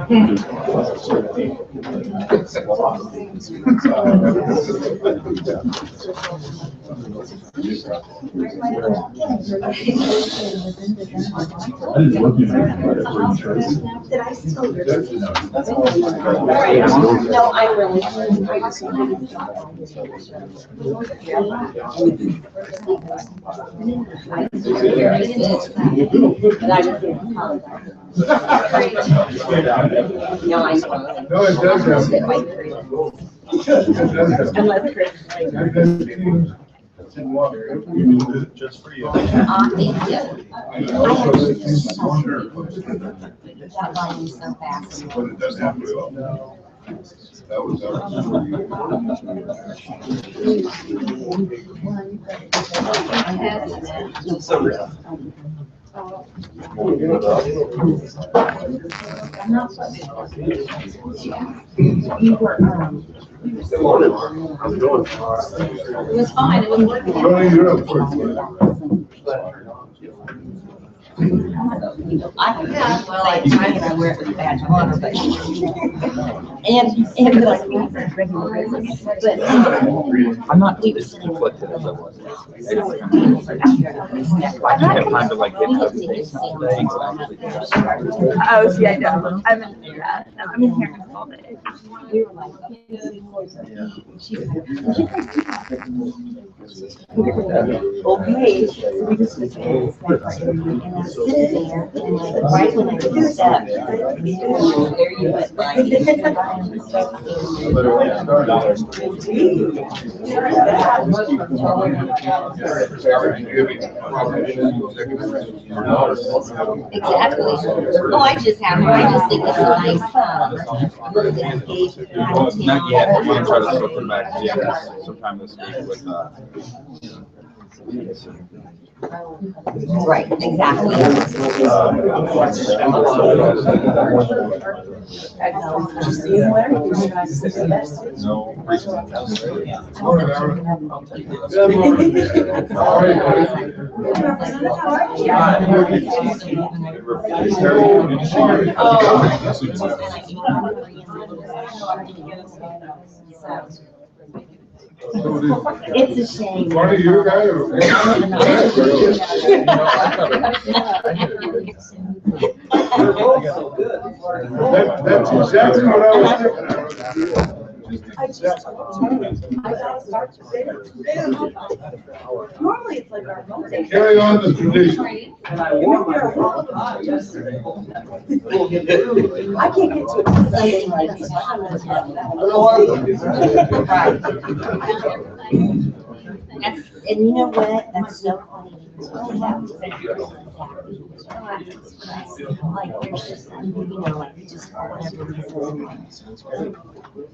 No, I really. No, I know. No, it does have. Unless Chris. Just for you. Thank you. That line is so fast. But it does have to. That was It was fine. It was working. I wear it with a badge of honor, but and like but I'm not we were sitting. conflicted as I was. I just have time to like get to the things today. Oh, see, I know. I'm in that. I'm in here all day. We were like, okay. And I'm sitting there, and like, right when I stepped, there you went by. Exactly. Oh, I just think it's a nice, Not yet. I'm gonna try to circle back sometime this week with right, exactly. no reason. It's a shame. One of you guys. That's exactly what I was thinking. Normally it's like our motivation. Carry on the tradition. I can't get to it. And you know what? That's so funny. Like, there's just, you know, like, just for whatever reason,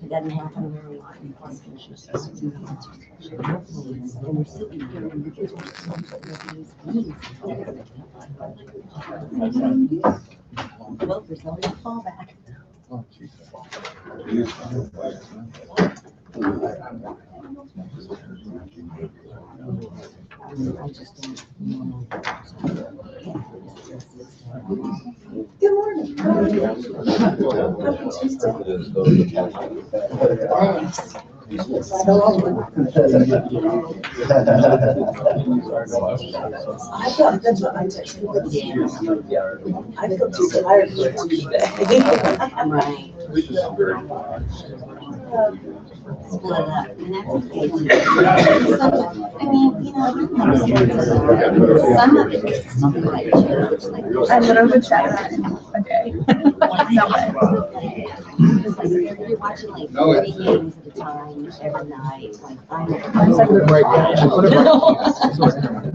it doesn't happen very often. And we're sitting here and because we're so well, there's always a fallback. Good morning. I thought that's what I texted. I feel too tired to today. Right. Split up, and that's okay too. I mean, you know, some of it is like church, like. I'm gonna go check that a day. No way. You're watching like 40 games at a time every night, like I'm.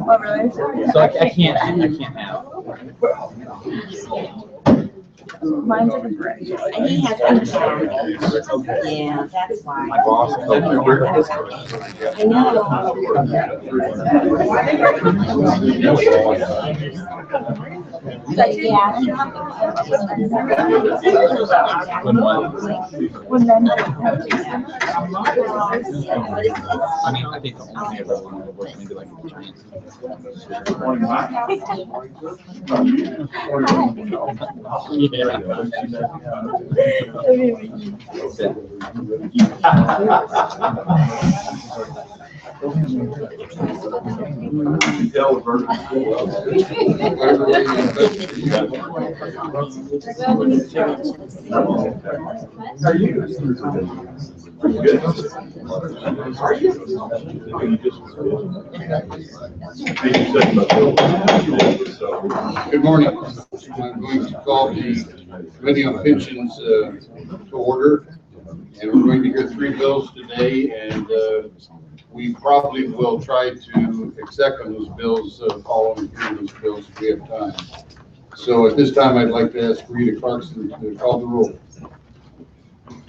Oh, really? So I can't have. Mine's like a brick. And he has yeah, that's why. My boss told me. I know. But yeah. When then. I mean, I think the only other one would work maybe like a giant. Are you? Good. Are you? Good morning. I'm going to call the Committee on Pensions to order. And we're going to hear 3 bills today, and we probably will try to accept on those bills following through those bills if we have time. So at this time, I'd like to ask Rita Clarkson to call the roll.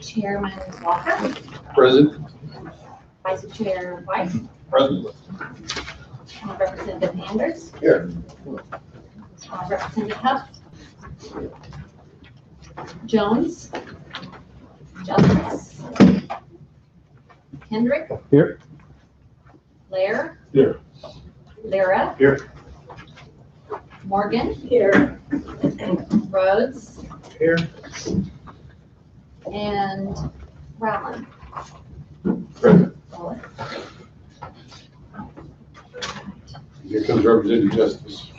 Chairman Walker, Present. Vice Chair White, Present. Representative Anders, Here. Representative Huff, Jones, Justice, Hendrick. Here. Lair. Here. Lyra. Here. Morgan. Here. Rhodes. Here. And Rowland. Present. Here comes Representative Justice.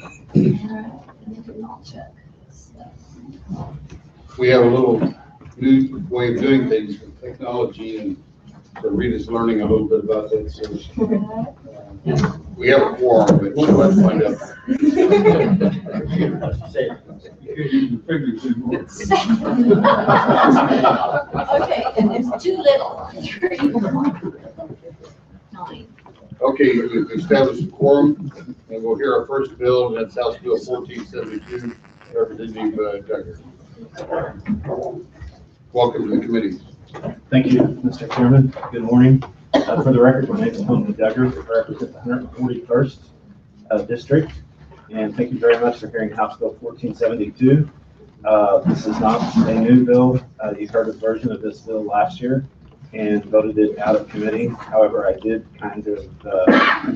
We have a little new way of doing things with technology, and so Rita's learning a little bit about that. So we have a quorum, but we'll have to find out. Okay, and there's too little. 3, 9. Okay, we've established a quorum, and we'll hear our first bill, and that's House Bill 1472, Representative Duggar. Welcome to the committee. Thank you, Mr. Chairman. Good morning. For the record, my name is Tony Duggar. I represent the 141st District, and thank you very much for hearing House Bill 1472. This is not a new bill. You heard a version of this bill last year and voted it out of committee. However, I did kind of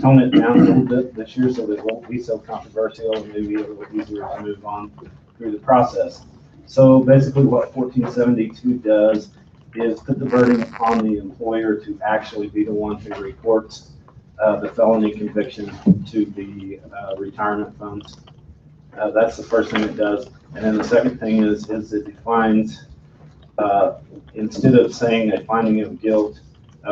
tone it down a little bit this year so that it won't be so controversial and maybe a little easier to move on through the process. So basically what 1472 does is put the burden on the employer to actually be the one who reports the felony conviction to the retirement funds. That's the first thing it does. And then the second thing is it defines, instead of saying a finding of guilt,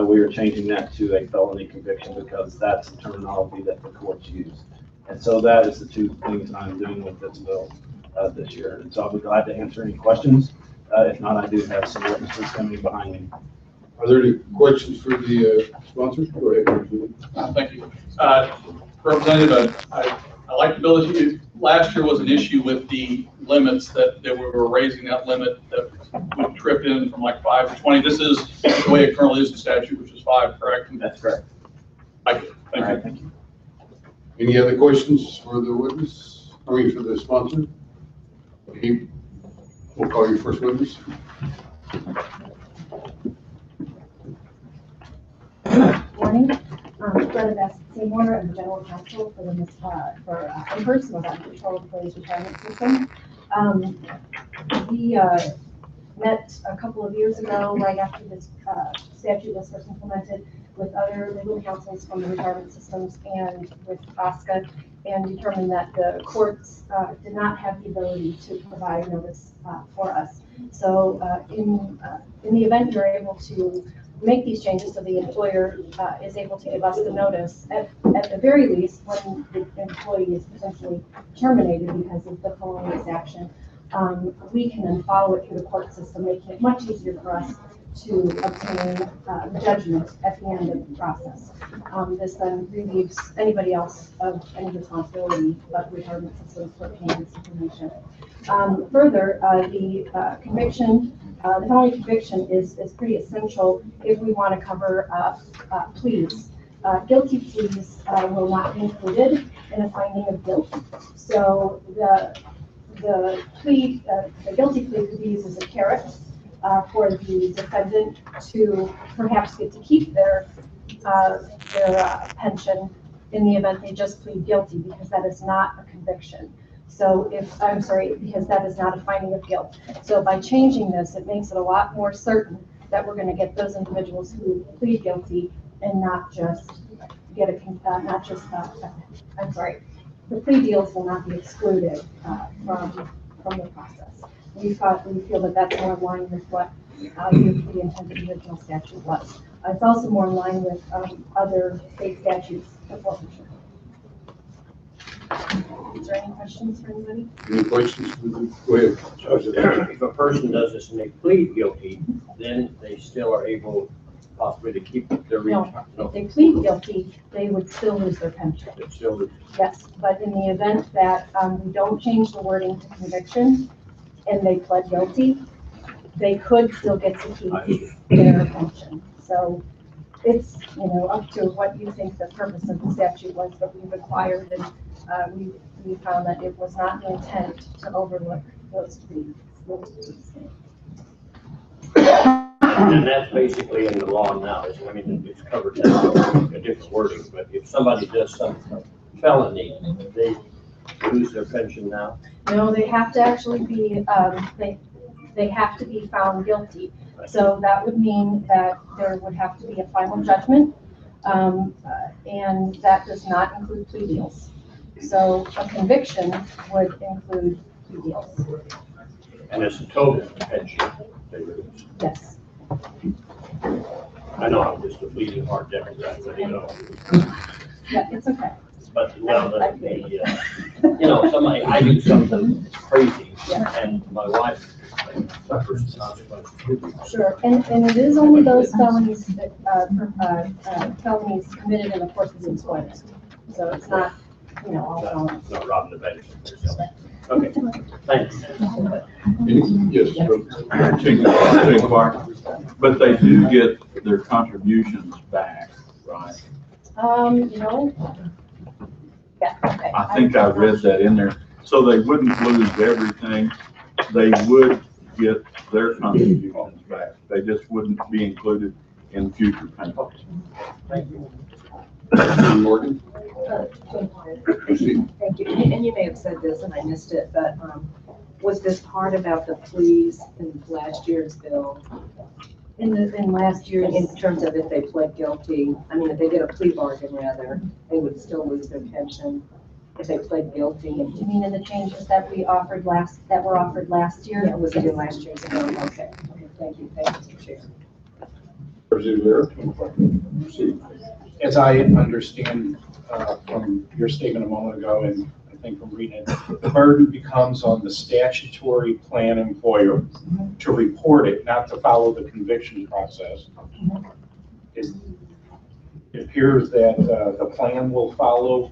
we are changing that to a felony conviction because that's the terminology that the courts use. And so that is the 2 things I'm doing with this bill this year. And so I'll be glad to answer any questions. If not, I do have some witnesses coming behind me. Are there any questions for the sponsors? Go ahead. Thank you. Representative, I like the bill. Last year was an issue with the limits that we were raising that limit that would trip in from like 5 to 20. This is the way it currently is in statute, which is 5, correct? That's correct. Thank you. All right, thank you. Any other questions for the witness? I mean, for the sponsor? Okay. We'll call your first witness. Morning. Bernadette Seymour, I'm the General Counsel for the IMPERS, Mobile Control Employees Retirement System. We met a couple of years ago, right after this statute was first implemented, with other legal counsels from the retirement systems and with OSCA, and determined that the courts did not have the ability to provide notice for us. So in the event you're able to make these changes so the employer is able to give us the notice, at the very least, when the employee is potentially terminated because of the felonious action, we can then follow it through the court system, making it much easier for us to obtain judgment at the end of the process. This then relieves anybody else of any responsibility but retirement systems for obtaining this information. Further, the conviction, the felony conviction is pretty essential if we want to cover pleas. Guilty pleas will not be included in a finding of guilt. So the plea, the guilty plea could be used as a carrot for the defendant to perhaps get to keep their pension in the event they just plead guilty, because that is not a conviction. So I'm sorry, because that is not a finding of guilt. So by changing this, it makes it a lot more certain that we're going to get those individuals who plead guilty and not just get I'm sorry, the plea deals will not be excluded from the process. We feel that that's more in line with what the intent of the original statute was. It's also more in line with other state statutes for forfeiture. Is there any questions for anybody? Any questions? Go ahead. So if a person does this and they plead guilty, then they still are able possibly to keep their return? No, if they plead guilty, they would still lose their pension. They still lose. Yes, but in the event that we don't change the wording to conviction and they pled guilty, they could still get to keep their pension. So it's, up to what you think the purpose of the statute was, but we required, and we found that it was not the intent to overlook those pleas. And that's basically in the law now. I mean, it's covered now, a different wording, but if somebody does some felony, they lose their pension now? No, they have to actually be, they have to be found guilty. So that would mean that there would have to be a final judgment, and that does not include plea deals. So a conviction would include plea deals. And it's a total pension they lose. Yes. I know I'm just a bleeding heart Democrat, but Yeah, it's okay. But somebody, I do something crazy, and my wife suffers consequences. Sure, and it is only those felonies that, felonies committed in the course of employment. So it's not, all felonies. It's not robbing the bank. Okay, thanks. Yes. But they do get their contributions back, right? Yeah, okay. I think I read that in there. So they wouldn't lose everything. They would get their contributions back. They just wouldn't be included in future payments. Thank you. Morgan? Thank you. And you may have said this and I missed it, but was this part about the pleas in last year's bill? In last year's, In terms of if they pled guilty, if they get a plea bargain rather, they would still lose their pension if they pled guilty. you mean in the changes that were offered last year? Yeah, was it in last year's bill? Okay, thank you, Mr. Chair. As I understand from your statement a moment ago, and I think from reading it, the burden becomes on the statutory plan employer to report it, not to follow the conviction process. It appears that the plan will follow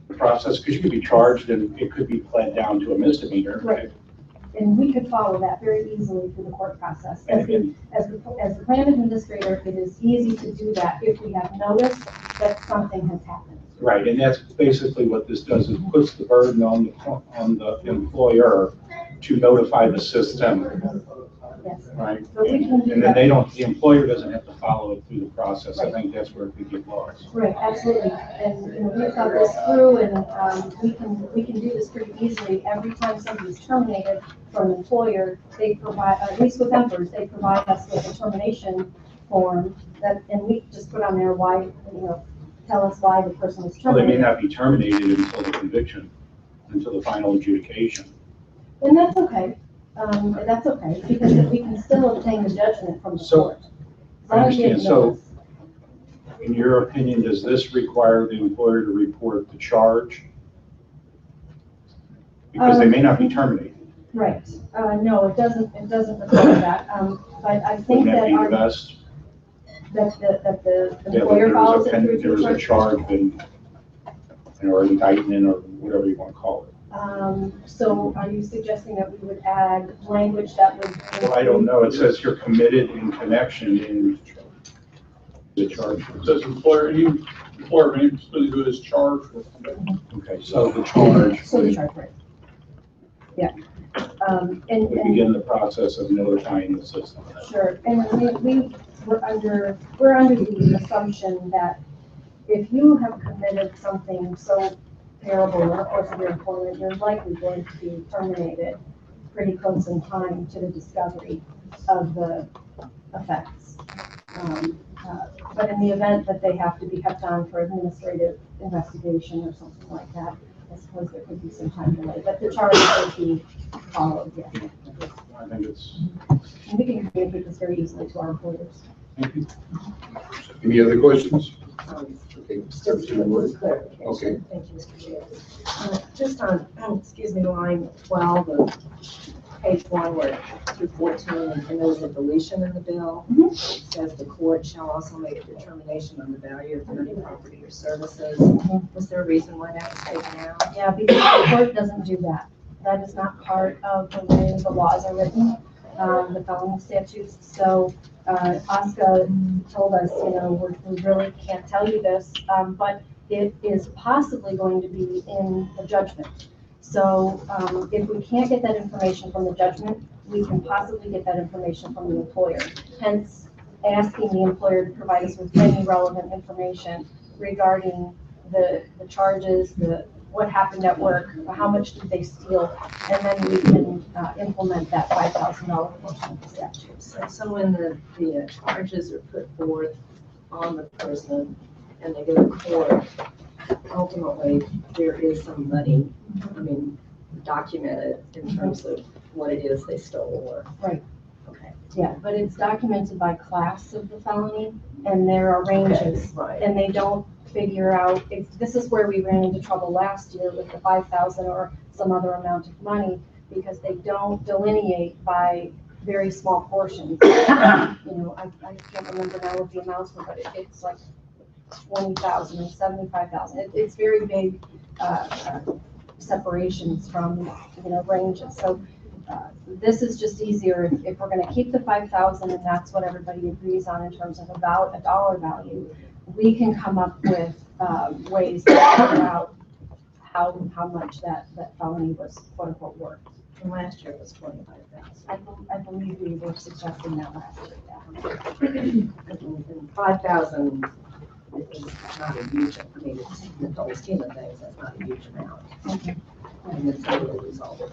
the process, because you could be charged and it could be pled down to a misdemeanor. Right. And we could follow that very easily through the court process. As the plan administrator, it is easy to do that if we have noticed that something has happened. Right, and that's basically what this does, is puts the burden on the employer to notify the system. Yes. Right. So we can do And then that. the employer doesn't have to follow it through the process. I think that's where it could get lost. Right, absolutely. And we thought this through, and we can do this pretty easily. Every time somebody's terminated from an employer, they provide, at least with Embers, they provide us with a termination form and we just put on there why, tell us why the person was Well, they may terminated. not be terminated until the conviction, until the final adjudication. And that's okay. That's okay, because we can still obtain the judgment from the So, court. As I long as you understand. have So, notice. in your opinion, does this require the employer to report the charge? Because they may not be terminated. Right. No, it doesn't require that. But I think Wouldn't that be the that best? the Yeah, employer follows it that through there to was a charge or indictment or whatever you want to call it. So are you suggesting that we would add language that would? Well, I don't know. It says you're committed in connection in the charge. It says any employer who is charged with conviction. Okay, so the charge. So the charge, right. And We begin the process of notifying the system. sure, and we're under the assumption that if you have committed something so terrible in the course of your employment, you're likely going to be terminated pretty close in time to the discovery of the effects. But in the event that they have to be kept on for administrative investigation or something like that, I suppose there could be some time delay, but the charge will be followed, yes. I think it's, And we can communicate this very easily to our employers. Any other questions? Okay. Just a little clarification. Okay. Thank you, Mr. Chair. Just on, excuse me, line 12 of page 1, where through 14, and there was a deletion in the bill. It says the court shall also make a determination on the value of any property or services. Was there a reason why that was taken out? Yeah, because the court doesn't do that. That is not part of the way the laws are written, the felony statutes. So Oscar told us, we really can't tell you this, but it is possibly going to be in the judgment. So if we can't get that information from the judgment, we can possibly get that information from the employer. Hence, asking the employer to provide us with any relevant information regarding the charges, what happened at work, how much did they steal, and then we can implement that $5,000 portion of the statute. So when the charges are put forth on the person and they go to court, ultimately, there is some money, documented in terms of what it is they stole or. Right. Okay. Yeah, but it's documented by class of the felony, and there are ranges, Right. and they don't figure out, this is where we ran into trouble last year with the 5,000 or some other amount of money, because they don't delineate by very small portions. I can't remember now what the amounts were, but it's like 20,000 or 75,000. It's very big separations from, ranges. So this is just easier if we're going to keep the 5,000, and that's what everybody agrees on in terms of about a dollar value. We can come up with ways to figure out how much that felony was quote unquote worth. And last year it was 25,000. I believe we were suggesting that last year. Yeah. And 5,000 is not a huge, it's in the whole scheme of things, that's not a huge amount. Okay. And it's a little result.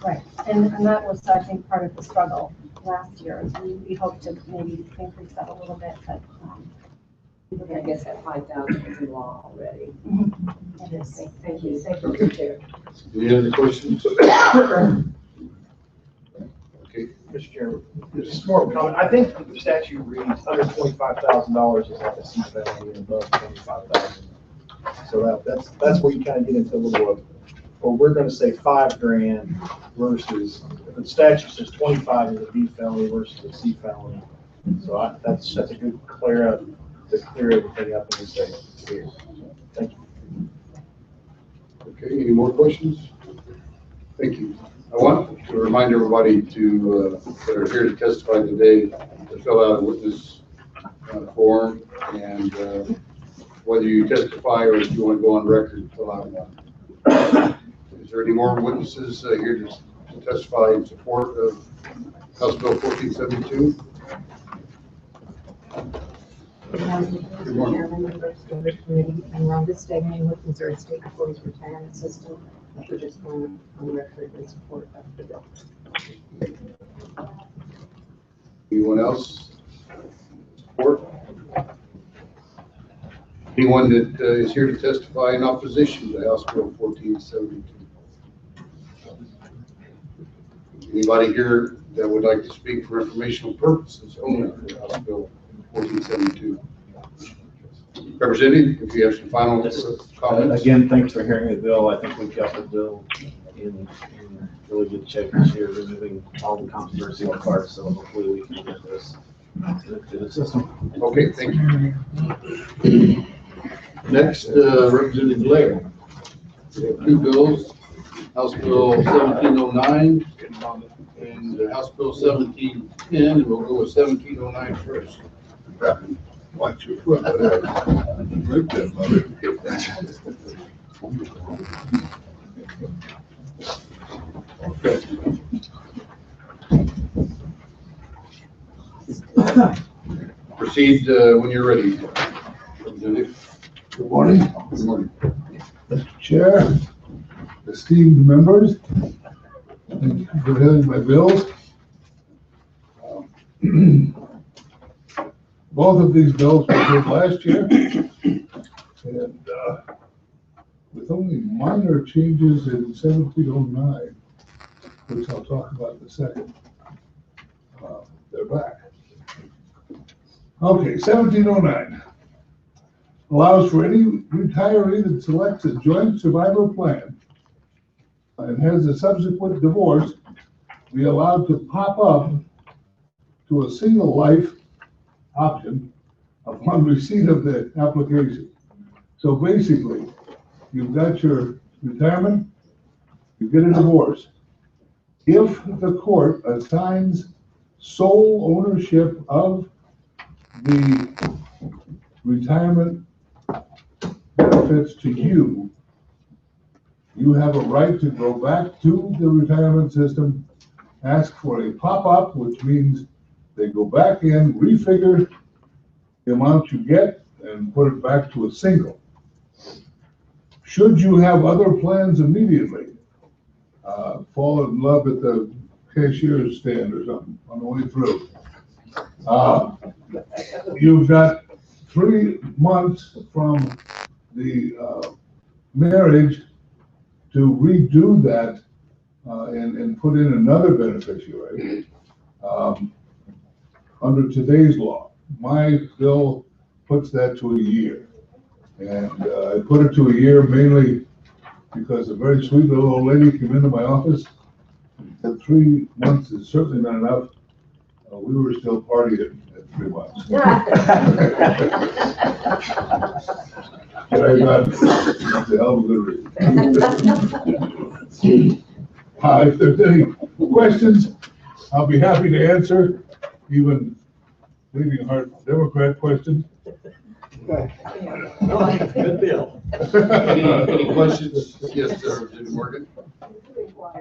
Right, and that was, I think, part of the struggle last year. We hope to maybe increase that a little bit, but. I guess that 5,000 is in law already. It is. Thank you, Mr. Chair. Any other questions? Okay. Mr. Chairman, just more of a comment. I think the statute reads under $25,000 is like a C felony and above 25,000. So that's where you kind of get into a little of, well, we're going to say $5,000 versus, if the statute says 25 is a B felony versus a C felony. So that's a good clear everything up in the state here. Thank you. Okay, any more questions? Thank you. I want to remind everybody that are here to testify today to fill out a witness form, and whether you testify or if you want to go on record, fill out one. Is there any more witnesses here to testify in support of House Bill 1472? Good morning, Mr. Chairman, members of the committee, and Rhonda Stegman with Missouri State Employees Retirement System. We're just going on record in support of the bill. Anyone else? Support? Anyone that is here to testify in opposition to House Bill 1472? Anybody here that would like to speak for informational purposes only for House Bill 1472? Representative, if you have some final comments. Again, thanks for hearing the bill. I think we've got the bill in really good shape this year, removing all the controversial parts, so hopefully we can get this to the system. Okay, thank you. Next, Representative Blair. We have two bills, House Bill 1709 and House Bill 1710, and we'll go with 1709 first. Watch your foot. Look at mother. Proceed when you're ready. Representative. Good morning, Good morning. Mr. Chair, esteemed members. Thank you for hearing my bills. Both of these bills were paid last year, and with only minor changes in 1709, which I'll talk about in a second, they're back. Okay, 1709 allows for any retiree that selects a joint survivor plan and has a subsequent divorce be allowed to pop up to a single life option upon receipt of the application. So basically, you've got your retirement, you get a divorce. If the court assigns sole ownership of the retirement benefits to you, you have a right to go back to the retirement system, ask for a pop-up, which means they go back in, refigure the amount you get, and put it back to a single. Should you have other plans immediately, fall in love at the cashier's stand or something on the way through, you've got 3 months from the marriage to redo that and put in another beneficiary under today's law. My bill puts that to a year. And I put it to a year mainly because a very sweet little old lady came into my office. And 3 months is certainly not enough. We were still partying at 3 months. And I thought, that's a hell of a good reason. If there's any questions, I'll be happy to answer, even leaving heart Democrat questions. Good bill. Any questions? Yes, sir, Representative Morgan.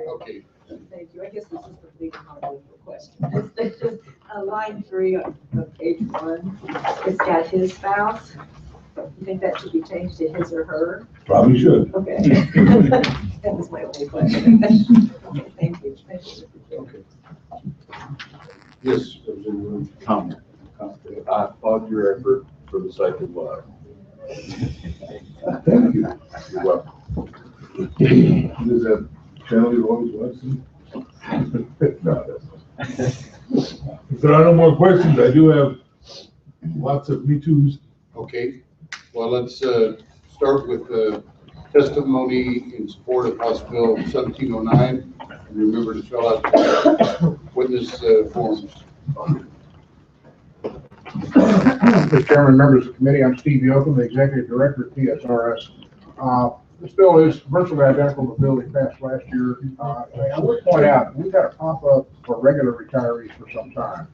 Okay. Thank you. I guess this is the big part question. It's just line 3 of page 1. It's got his spouse. You think that should be changed to his or her? Probably should. Okay. That was my only question. Okay, thank you. Thank you. Okay. Yes, Representative. Comment. I applaud your effort for the sake of love. Thank you. You're welcome. Does that channel you always watching? No. If there are no more questions, I do have lots of Me Too's. Okay, well, let's start with testimony in support of House Bill 1709. And remember to fill out the witness forms. Mr. Chairman, members of the committee, I'm Steve Yoakum, the Executive Director at PSRS. This bill is virtually identical to the bill we passed last year. I would point out, we've got a pop-up for regular retirees for some time.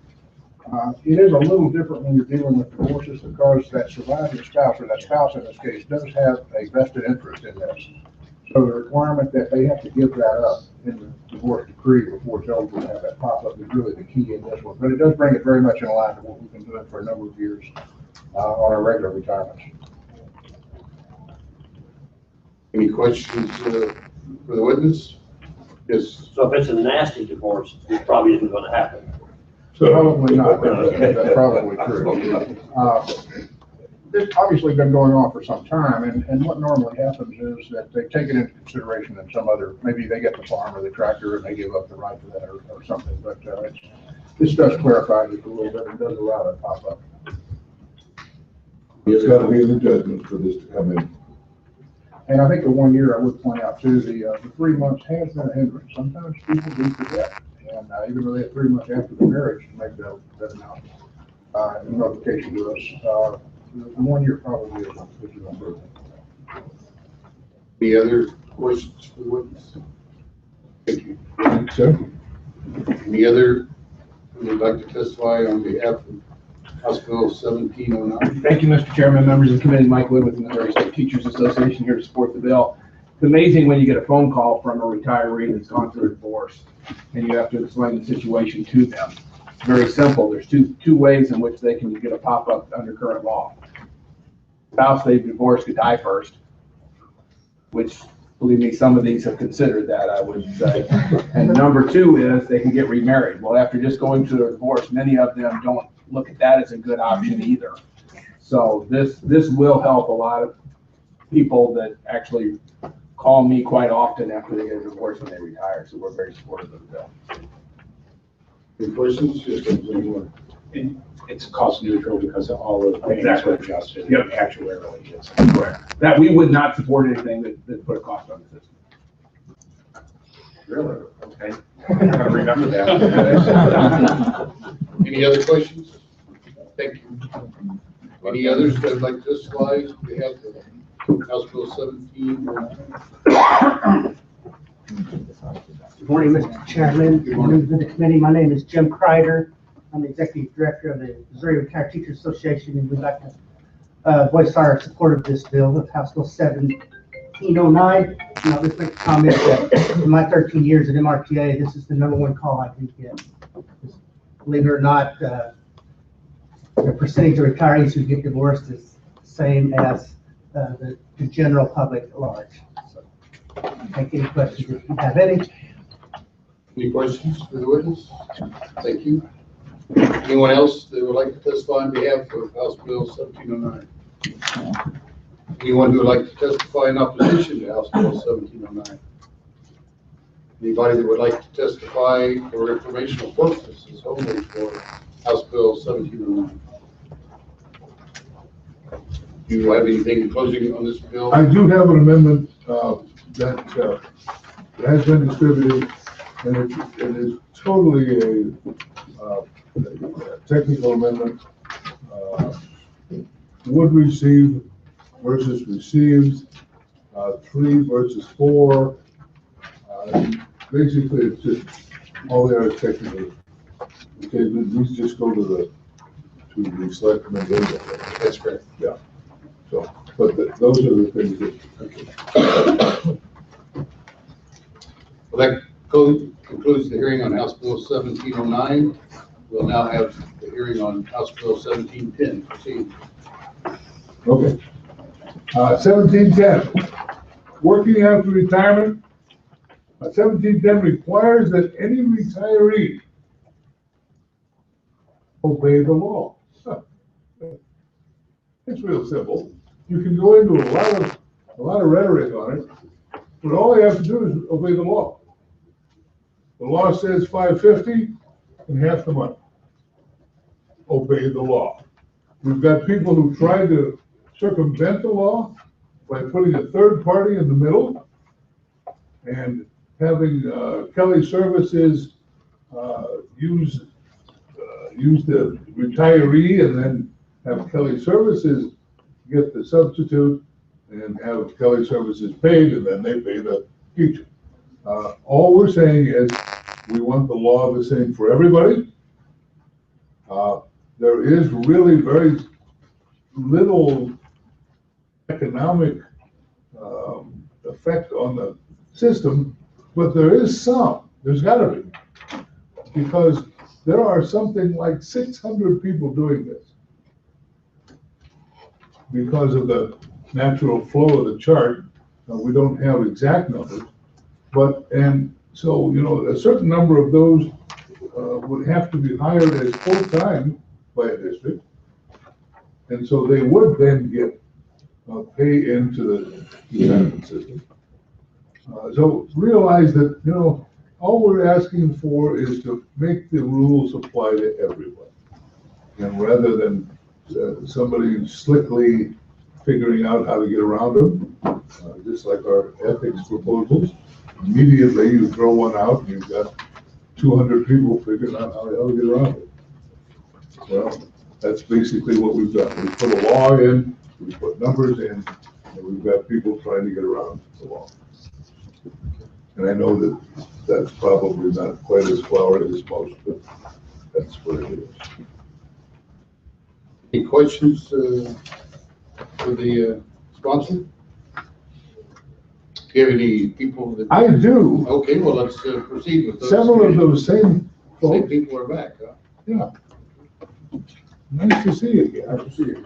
It is a little different when you're dealing with divorces because that surviving spouse, or that spouse in this case, does have a vested interest in this. So the requirement that they have to give that up in the divorce decree before it's eligible to have that pop-up is really the key in this one. But it does bring it very much in line with what we've been doing for a number of years on our regular retirements. Any questions for the witness? Yes. So if it's a nasty divorce, it probably isn't gonna happen. So probably not. That's probably true. It's obviously been going on for some time, and what normally happens is that they take it into consideration in some other, maybe they get the farm or the tractor and they give up the right to that or something, but this does clarify it a little bit and does allow that pop up. It's got to be in the judgment for this to come in. And I think the 1 year, I would point out too, the 3 months has been a hindrance. Sometimes people do forget, and even though they have 3 months after the marriage to make that announcement, notification to us, the 1 year probably is an improvement. Any other questions for the witness? Thank you. Thanks, sir. Any other who would like to testify on behalf of House Bill 1709? Thank you, Mr. Chairman, members of the committee. Mike Wood with the Missouri State Teachers Association here to support the bill. It's amazing when you get a phone call from a retiree that's gone through a divorce and you have to explain the situation to them. It's very simple. There's two ways in which they can get a pop-up under current law. Spouse they've divorced could die first, which, believe me, some of these have considered that, I would say. And number two is they can get remarried. Well, after just going through a divorce, many of them don't look at that as a good option either. So this will help a lot of people that actually call me quite often after they get a divorce and they retire. So we're very supportive of the bill. Any questions? Yes, anyone? And it's cost neutral because all of the payments Exactly. are adjusted Yep. actuarially. Yes. Correct. That we would not support anything that put a cost on the system. Really? Okay. I'm gonna remember that. Any other questions? Thank you. Any others that would like to testify? We have House Bill 17. Good morning, Mr. Chairman, members of the committee. My name is Jim Kreider. I'm the Executive Director of the Missouri Retired Teachers Association, and we'd like to voice our support of this bill, of House Bill 1709. And I'll just make a comment that in my 13 years at MRTA, this is the #1 call I do get. Believe it or not, the percentage of retirees who get divorced is the same as the general public at large. So, take any questions if you have any. Any questions for the witness? Thank you. Anyone else that would like to testify on behalf of House Bill 1709? Anyone who would like to testify in opposition to House Bill 1709? Anybody that would like to testify for informational purposes only for House Bill 1709? Do you have anything in closing on this bill? I do have an amendment that has been distributed, and it is totally a technical amendment. Would receive versus received, 3 versus 4. Basically, it's just all they are is technical. Okay, these just go to the selectmen. That's correct. Yeah. So, but those are the things that. Well, that concludes the hearing on House Bill 1709. We'll now have the hearing on House Bill 1710. Proceed. Okay. 1710, working after retirement. 1710 requires that any retiree obey the law. It's real simple. You can go into a lot of rhetoric on it, but all you have to do is obey the law. The law says $550 and half the money. Obey the law. We've got people who try to circumvent the law by putting a third party in the middle and having Kelly Services use the retiree and then have Kelly Services get the substitute and have Kelly Services paid, and then they pay the teacher. All we're saying is we want the law the same for everybody. There is really very little economic effect on the system, but there is some. There's got to be, because there are something like 600 people doing this because of the natural flow of the chart. We don't have exact numbers, and so, you know, a certain number of those would have to be hired as full-time by a district, and so they would then get pay into the retirement system. So realize that, you know, all we're asking for is to make the rules apply to everyone. And rather than somebody slickly figuring out how to get around them, just like our ethics proposals, immediately you throw one out and you've got 200 people figuring out how the hell to get around it. Well, that's basically what we've done. We put a law in, we put numbers in, and we've got people trying to get around the law. And I know that that's probably not quite as flowery as most, but that's what it is. Any questions for the sponsor? Do you have any people that? I do. Okay, well, let's proceed with those. Several of those same Same folks. people are back, huh? Yeah. Nice to see you again. Nice to see you.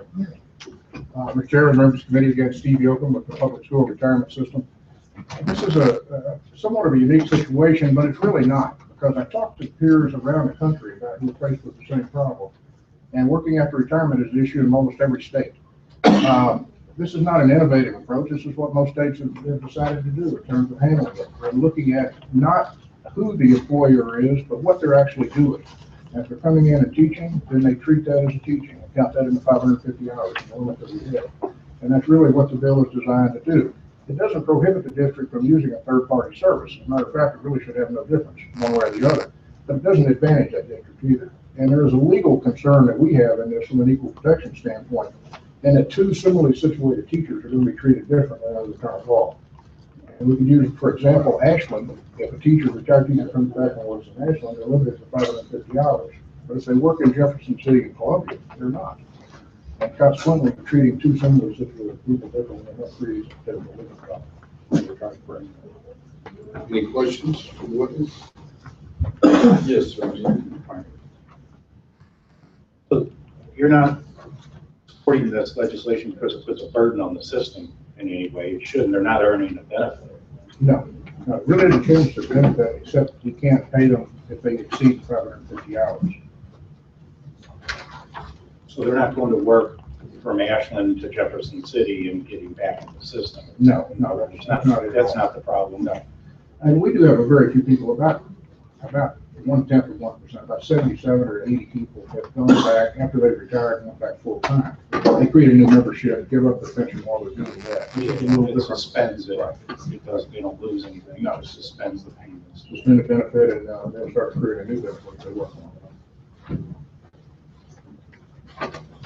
Mr. Chairman, members of the committee, again, Steve Yoakum with the Public School Retirement System. This is a somewhat of a unique situation, but it's really not, because I talked to peers around the country about who are faced with the same problem. And working after retirement is an issue in almost every state. This is not an innovative approach. This is what most states have decided to do in terms of handling it. They're looking at not who the employer is, but what they're actually doing. If they're coming in and teaching, then they treat that as a teaching and count that in the 550 hours, the limit that we have. And that's really what the bill is designed to do. It doesn't prohibit the district from using a third-party service. As a matter of fact, it really should have no difference one way or the other. But it doesn't advantage that district either. And there is a legal concern that we have in this from an equal protection standpoint, and that two similarly situated teachers are going to be treated differently under the current law. And we could use, for example, Ashland. If a teacher, retired teacher comes back and works in Ashland, they're limited to 550 hours. But if they work in Jefferson City and Columbia, they're not. And consequently, we're treating two similarly situated people differently, and that creates a bit of a legal problem. We're trying to correct that. Any questions from the witness? Yes, sir. So you're not supporting this legislation because it puts a burden on the system in any way. It shouldn't. They're not earning a benefit. No, it really doesn't change their benefit, except you can't pay them if they exceed 550 hours. So they're not going to work from Ashland to Jefferson City and getting back in the system. No, That's not the problem. No. And we do have a very few people, about 1/10 of 1%, about 77 or 80 people have gone back after they've retired and went back full time. They create a new membership, give up their pension while they're doing that. It's a little It different. suspends it Right. because they don't lose anything. No, it suspends the payments. Suspend the benefit and they'll start creating a new benefit if they work on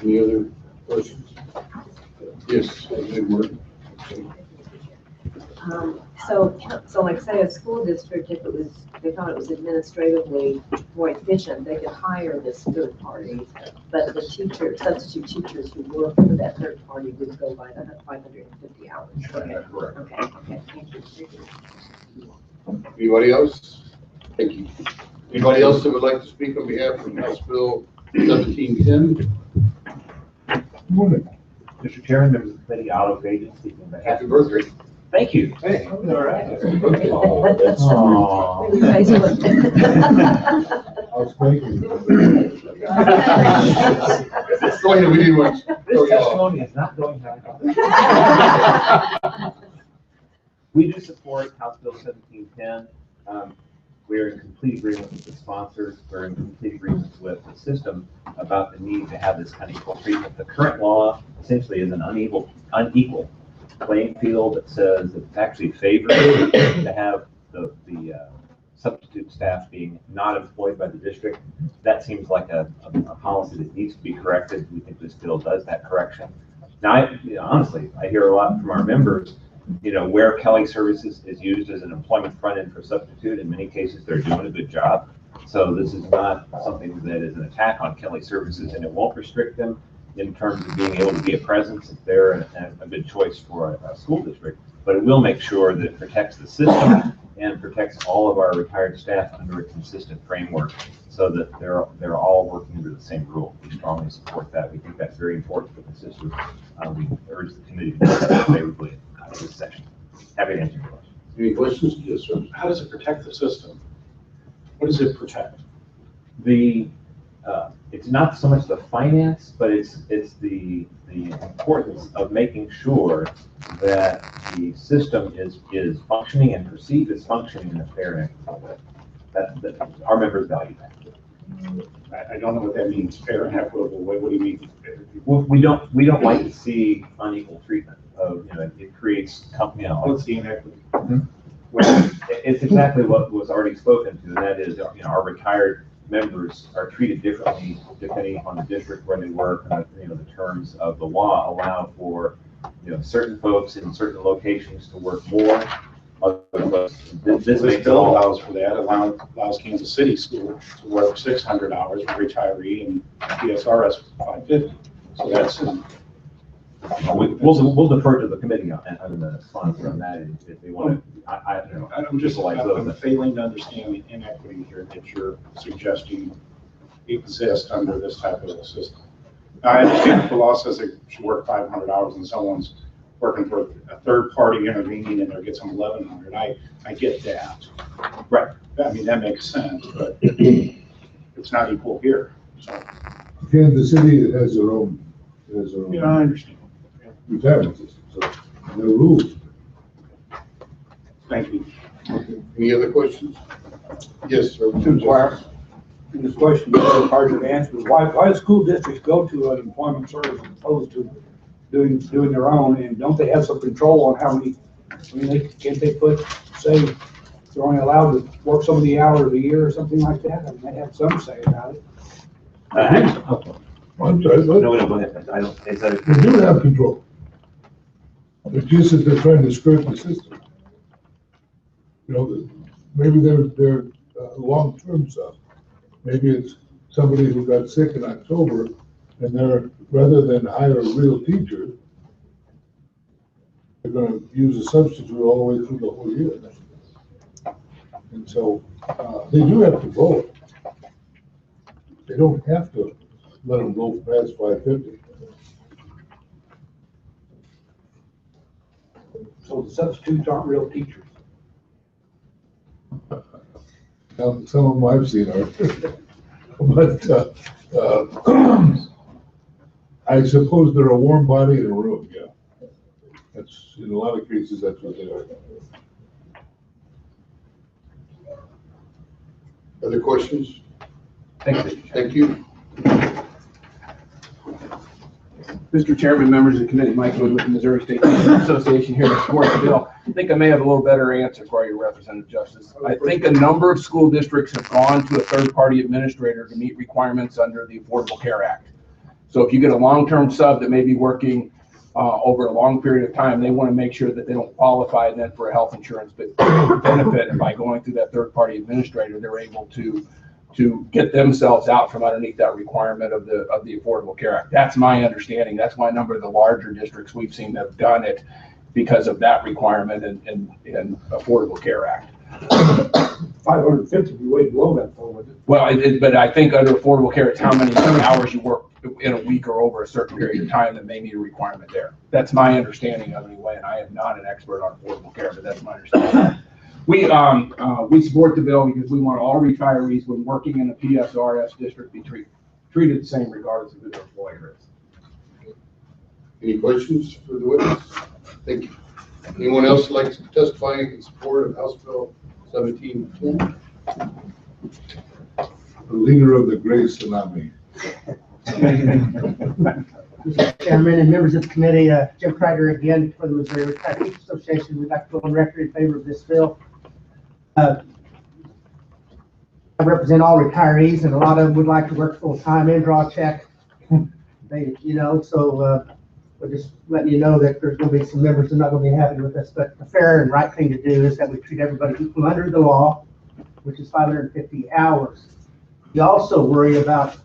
Any other questions? Yes, Edward. So like say a school district, if it was, they thought it was administratively more efficient, they could hire this third party, but the substitute teachers who work for that third party would go by the 550 hours. Okay. Correct. Okay, thank you. Anybody else? Thank you. Anybody else that would like to speak on behalf of House Bill 1710? Mr. Chairman, members of the committee, Otto Fagan, speaking on behalf Happy of birthday. Thank you. Hey, all right. Aw. You guys looked- I was thinking. Go ahead, we didn't want to throw This you off. testimony is not going back. We do support House Bill 1710. We're in complete agreement with the sponsors. We're in complete agreement with the system about the need to have this kind of equal treatment. The current law essentially is an unequal playing field that says it's actually favored to have the substitute staff being not employed by the district. That seems like a policy that needs to be corrected. We think this bill does that correction. Now, honestly, I hear a lot from our members, where Kelly Services is used as an employment front end for substitute. In many cases, they're doing a good job. So this is not something that is an attack on Kelly Services, and it won't restrict them in terms of being able to be a presence if they're a good choice for a school district. But it will make sure that it protects the system and protects all of our retired staff under a consistent framework so that they're all working under the same rule. We strongly support that. We think that's very important for the system. We urge the committee to vote favorably in this session. Happy to answer your questions. Any questions? Yes, sir. How does it protect the system? What does it protect? It's not so much the finance, but it's the importance of making sure that the system is functioning and perceived as functioning in a fair and equitable way. That our members value that. I don't know what that means, fair and equitable way. What do you mean? Well, we don't like to see unequal treatment of, it creates company. What's the inequity? Well, it's exactly what was already spoken to, and that is, our retired members are treated differently depending on the district where they work, and the terms of the law allow for certain folks in certain locations to work more. This bill allows for that. Allows Kansas City School to work 600 hours for retiree and PSRS 550. So We'll defer to the committee on the sponsor on that, and if they want to, I don't know. I'm failing to understand the inequity here that you're suggesting exists under this type of a system. Now, I understand if the law says they should work 500 hours and someone's working for a third party intervening and they get some 1,100. I get that. Right. I mean, that makes sense, but it's not equal here. So. Kansas City has their own, Yeah, I understand. retirement system, so there are rules. Thank you. Any other questions? Yes, sir. To inquire, and this question is hard to answer, why do school districts go to an employment service as opposed to doing their own, and don't they have some control on how many, I mean, can't they put, say, they're only allowed to work so many hours a year or something like that? I mean, they have some say about it. I'm sorry, but No, go ahead. I don't, is that? they do have control. It's just that they're trying to skirt the system. You know, maybe they're long-term stuff. Maybe it's somebody who got sick in October, and they're, rather than hire a real teacher, they're gonna use a substitute all the way through the whole year. And so, they do have control. They don't have to let them go past 550. So the substitutes aren't real teachers. Some of them I've seen are, but, I suppose they're a warm body in a room, yeah. That's, in a lot of cases, that's what they are. Other questions? Thank you. Thank you. Mr. Chairman, members of the committee, Mike Wood with the Missouri State Teachers Association here to support the bill. I think I may have a little better answer for you, Representative Justice. I think a number of school districts have gone to a third-party administrator to meet requirements under the Affordable Care Act. So if you get a long-term sub that may be working over a long period of time, they want to make sure that they don't qualify then for a health insurance benefit. And by going through that third-party administrator, they're able to get themselves out from underneath that requirement of the Affordable Care Act. That's my understanding. That's why a number of the larger districts we've seen that have done it because of that requirement in Affordable Care Act. 550 would be way below that though, wouldn't it? Well, but I think under Affordable Care, it's how many hours you work in a week or over a certain period of time that may need a requirement there. That's my understanding of it anyway, and I am not an expert on Affordable Care, but that's my understanding. We support the bill because we want all retirees when working in a PSRS district be treated the same regardless of who their employer is. Any questions for the witness? Thank you. Anyone else like to testify in support of House Bill 1710? The leader of the gray tsunami. Mr. Chairman and members of the committee, Jim Kreider again for the Missouri Retired Teachers Association. We'd like to go on record in favor of this bill. I represent all retirees, and a lot of them would like to work full-time and draw a check. They, so we're just letting you know that there's going to be some members that are not going to be happy with us. But the fair and right thing to do is that we treat everybody equal under the law, which is 550 hours. We also worry about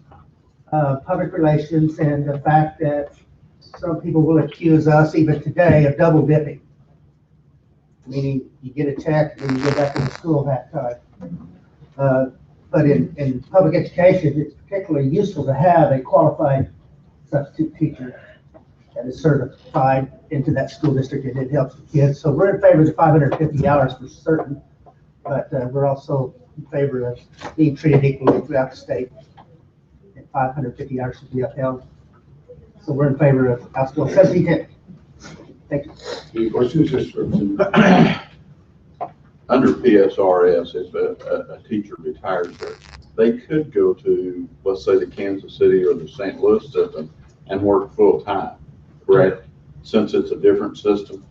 public relations and the fact that some people will accuse us, even today, of double dipping. Meaning you get a check and you go back to the school that time. But in public education, it's particularly useful to have a qualified substitute teacher that is certified into that school district, and it helps the kids. So we're in favor of the 550 hours for certain, but we're also in favor of being treated equally throughout the state. And 550 hours should be upheld. So we're in favor of House Bill 1710. Thank you. Any questions? Yes, sir. Under PSRS, if a teacher retires there, they could go to, let's say, the Kansas City or the St. Louis system and work full-time, correct? Since it's a different system?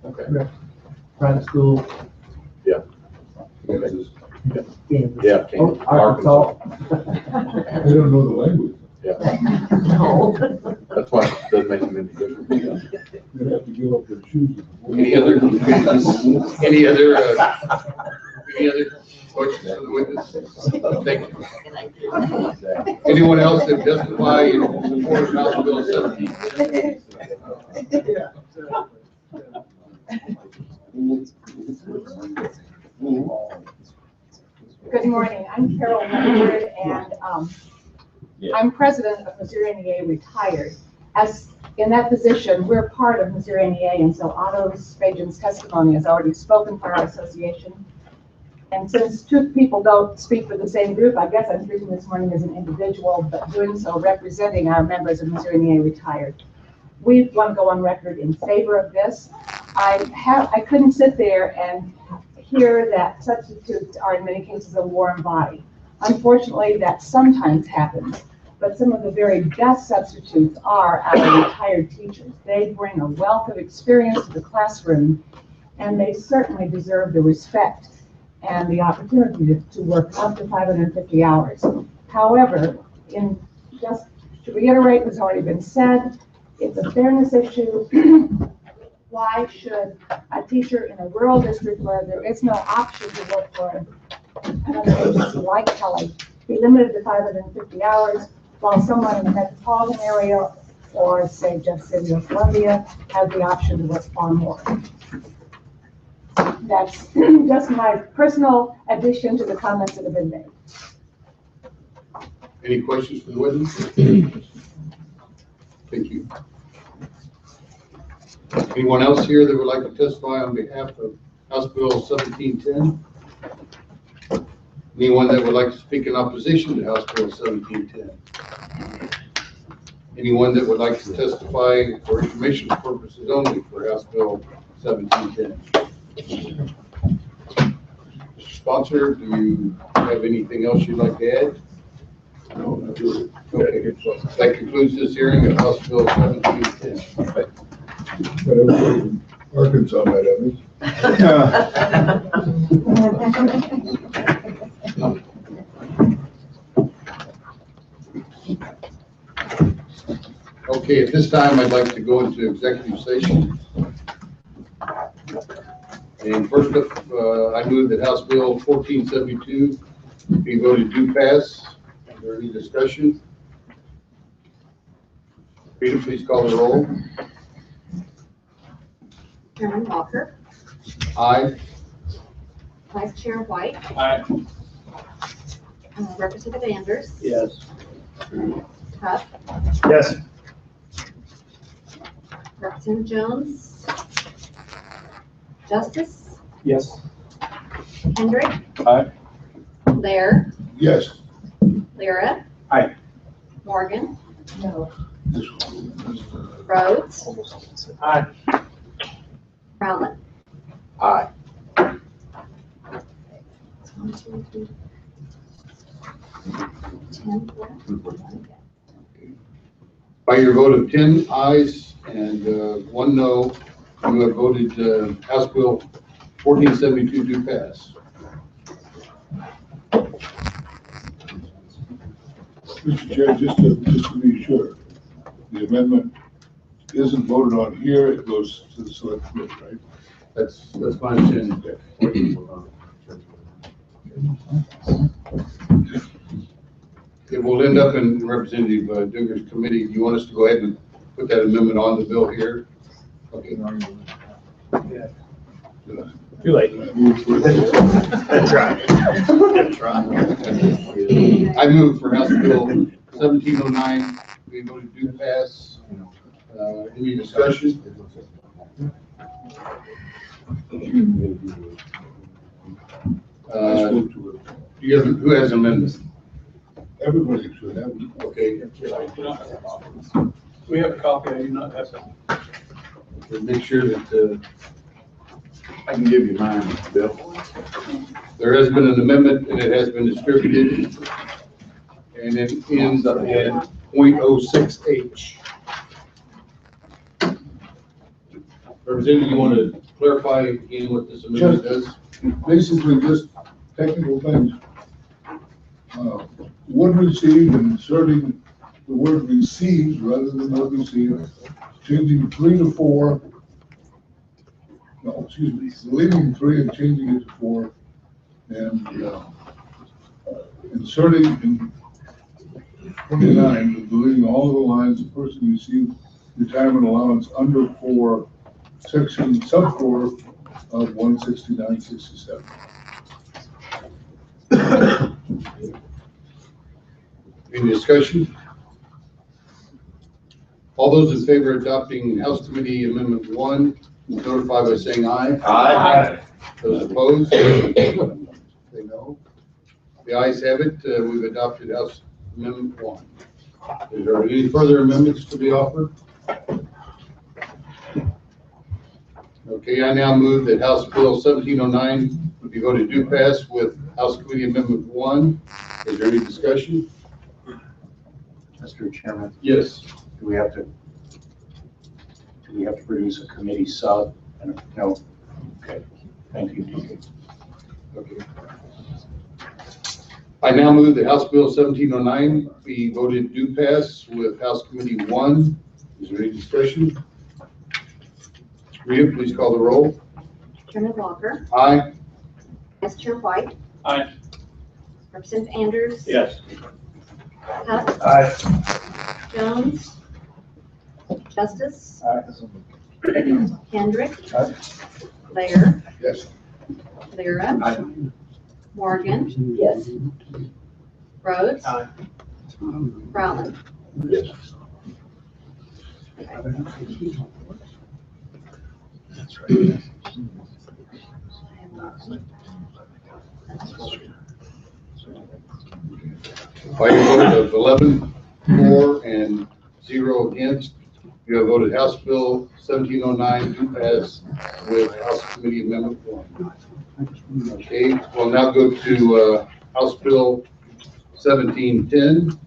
Okay. Private school. Yeah. Kansas. Yeah, Kansas, Arkansas. They don't know the language. Yeah. No. That's why it doesn't make them any different. They have to give up their shoes. Any other questions for the witness? Thank you. Anyone else that testify in support of House Bill 1710? Yeah. Good morning, I'm Carol Leonard, and I'm president of Missouri NEA Retired. As in that position, we're part of Missouri NEA, and so Otto Spajan's testimony has already spoken for our association. And since two people don't speak for the same group, I guess I'm speaking this morning as an individual, but doing so representing our members of Missouri NEA Retired. We want to go on record in favor of this. I couldn't sit there and hear that substitutes are in many cases a warm body. Unfortunately, that sometimes happens, but some of the very best substitutes are our retired teachers. They bring a wealth of experience to the classroom, and they certainly deserve the respect and the opportunity to work up to 550 hours. However, just to reiterate what's already been said, it's a fairness issue. Why should a teacher in a rural district where there is no option to work for another agency like Kelly be limited to 550 hours, while someone in the metropolitan area or say Jeff City or Columbia has the option to work far more? That's just my personal addition to the comments that have been made. Any questions for the witness? Thank you. Anyone else here that would like to testify on behalf of House Bill 1710? Anyone that would like to speak in opposition to House Bill 1710? Anyone that would like to testify for information purposes only for House Bill 1710? Sponsor, do you have anything else you'd like to add? No, not really. Okay, that concludes this hearing of House Bill 1710. But everybody in Arkansas might have it. Okay, at this time, I'd like to go into executive session. And first up, I move that House Bill 1472 be voted do pass. Is there any discussion? Rita, please call the roll. Chairman Walker, Aye. Vice Chair White, Aye. Representative Anders, Yes. Huff, Yes. Representative Jones, Justice, Yes. Hendrick. Aye. Lair, Yes. Lyra. Aye. Morgan, No. Rhodes, Aye. Rowland. Aye. 1, 2, 3, 10 left. By your vote of 10 ayes and 1 no, you have voted House Bill 1472 do pass. Mr. Chair, just to be sure, the amendment isn't voted on here, it goes to the select committee, right? That's my understanding. It will end up in Representative Dugan's committee. Do you want us to go ahead and put that amendment on the bill here? Okay. Too late. That's right. That's right. I move for House Bill 1709, be voted do pass. Any discussion? Who has amendments? Everybody should have. Okay. We have a copy, I do not have some. Okay, make sure that, I can give you mine, Bill. There has been an amendment and it has been distributed. And it ends up at .06H. Representative, you want to clarify again what this amendment does? Basically, just technical things. Would receive and inserting the word received rather than would receive, changing 3 to 4. No, excuse me, leaving 3 and changing it to 4, and inserting in 29, deleting all of the lines, the person received retirement allowance under section sub 4 of 16967. Any discussion? All those in favor of adopting House Committee Amendment 1, notify by saying aye. Aye. Those opposed? Say no. The ayes have it. We've adopted House Amendment 1. Is there any further amendments to be offered? Okay, I now move that House Bill 1709 would be voted do pass with House Committee Amendment 1. Is there any discussion? Mr. Chairman, Yes. do we have to produce a committee sub? No. Okay, thank you. Okay. I now move that House Bill 1709 be voted do pass with House Committee 1. Is there any discussion? Rita, please call the roll. Chairman Walker, Aye. Vice Chair White, Aye. Representative Andrews. Yes. Huff, Aye. Jones, Justice, Aye. Kendrick, Aye. Lair, Yes. Lyra, Aye. Morgan, Yes. Rhodes, Aye. Rowland. Yes. That's right. By a vote of 11 for and 0 against, you have voted House Bill 1709 do pass with House Committee Amendment 1. Okay, we'll now go to House Bill 1710.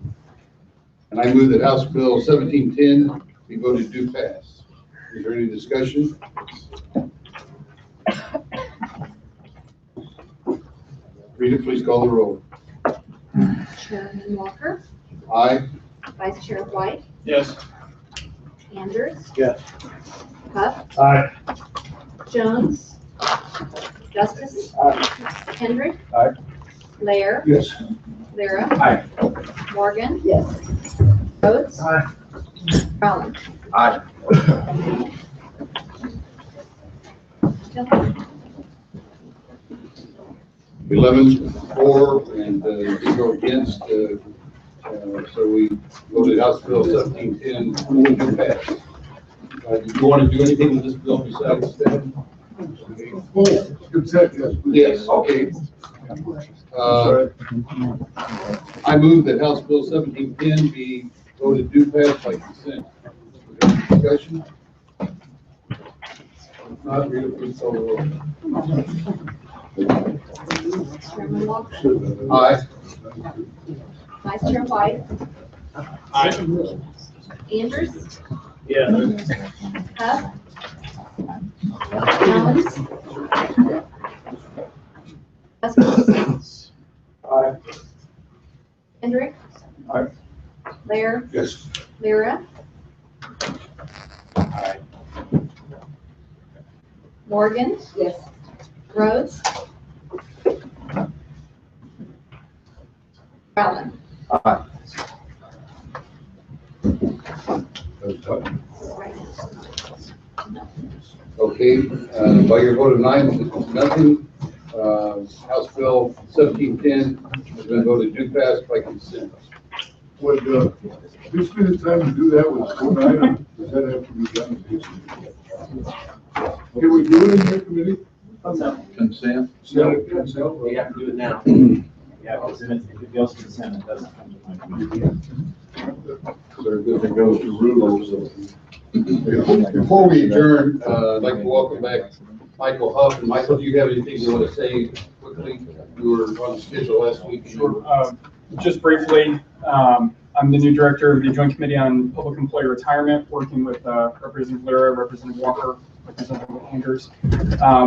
And I move that House Bill 1710 be voted do pass. Is there any discussion? Rita, please call the roll. Chairman Walker, Aye. Vice Chair White, Yes. Andrews, Yes. Huff, Aye. Jones, Justice, Kendrick, Aye. Lair, Yes. Lyra, Aye. Morgan, Yes. Rhodes, Aye. Rowland. Aye. 11 for and 0 against. So we voted House Bill 1710 to pass. Did you want to do anything with this bill besides that? Consent, yes. please. Yes, okay. I move that House Bill 1710 be voted do pass by consent. Discussion? Not read it, please call the roll. Chairman Walker, Aye. Vice Chair White, Aye. Andrews, Yes. Huff, Jones, Justice, Aye. Kendrick, Aye. Lair, Yes. Lyra, Morgan, Yes. Rhodes, Rowland. Aye. Okay, by your vote of 9-0, House Bill 1710 has been voted do pass by consent. Would, this be the time to do that with one item? Does that have to be done? Can we do it in your committee? Consent? No, consent? We have to do it now. Yeah, because if it goes to consent, it doesn't come to my committee. So if it goes to rules. Before we adjourn, I'd like to welcome back Michael Huff. And Michael, do you have anything you want to say quickly? You were on the schedule last week. Sure. Just briefly, I'm the new director of the Joint Committee on Public Employee Retirement, working with Representative Lyra, Representative Walker, Representative Andrews.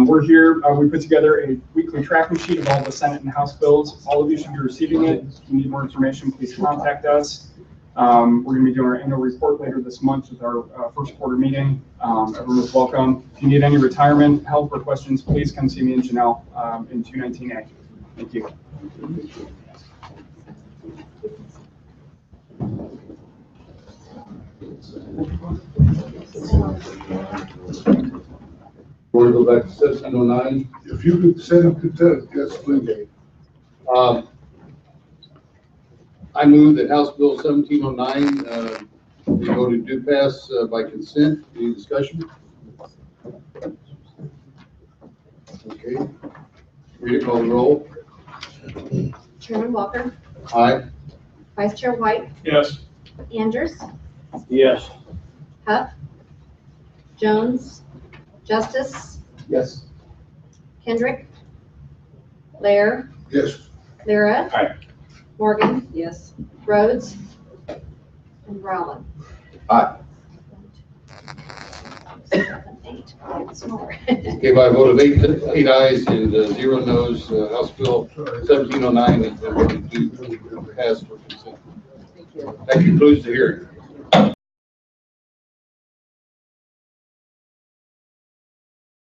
We're here, we put together a weekly tracking sheet of all the Senate and House bills. All of you should be receiving it. If you need more information, please contact us. We're going to be doing our annual report later this month with our first quarter meeting. Everyone is welcome. If you need any retirement help or questions, please come see me and Janelle in 219A. Thank you. Want to go back to 1709? If you could send it to Ted, yes, please. I move that House Bill 1709 be voted to pass by consent. Any discussion? Okay. Rita, call the roll. Chairman Walker, Aye. Vice Chair White, Yes. Andrews, Yes. Huff, Jones, Justice, Yes. Kendrick, Lair, Yes. Lyra. Aye. Morgan, Yes. Rhodes, and Rowland. Aye. 7, 8, 5 more. Okay, by a vote of eight ayes and 0 noes, House Bill 1709 has been voted to pass for consent. Thank you. That concludes the hearing.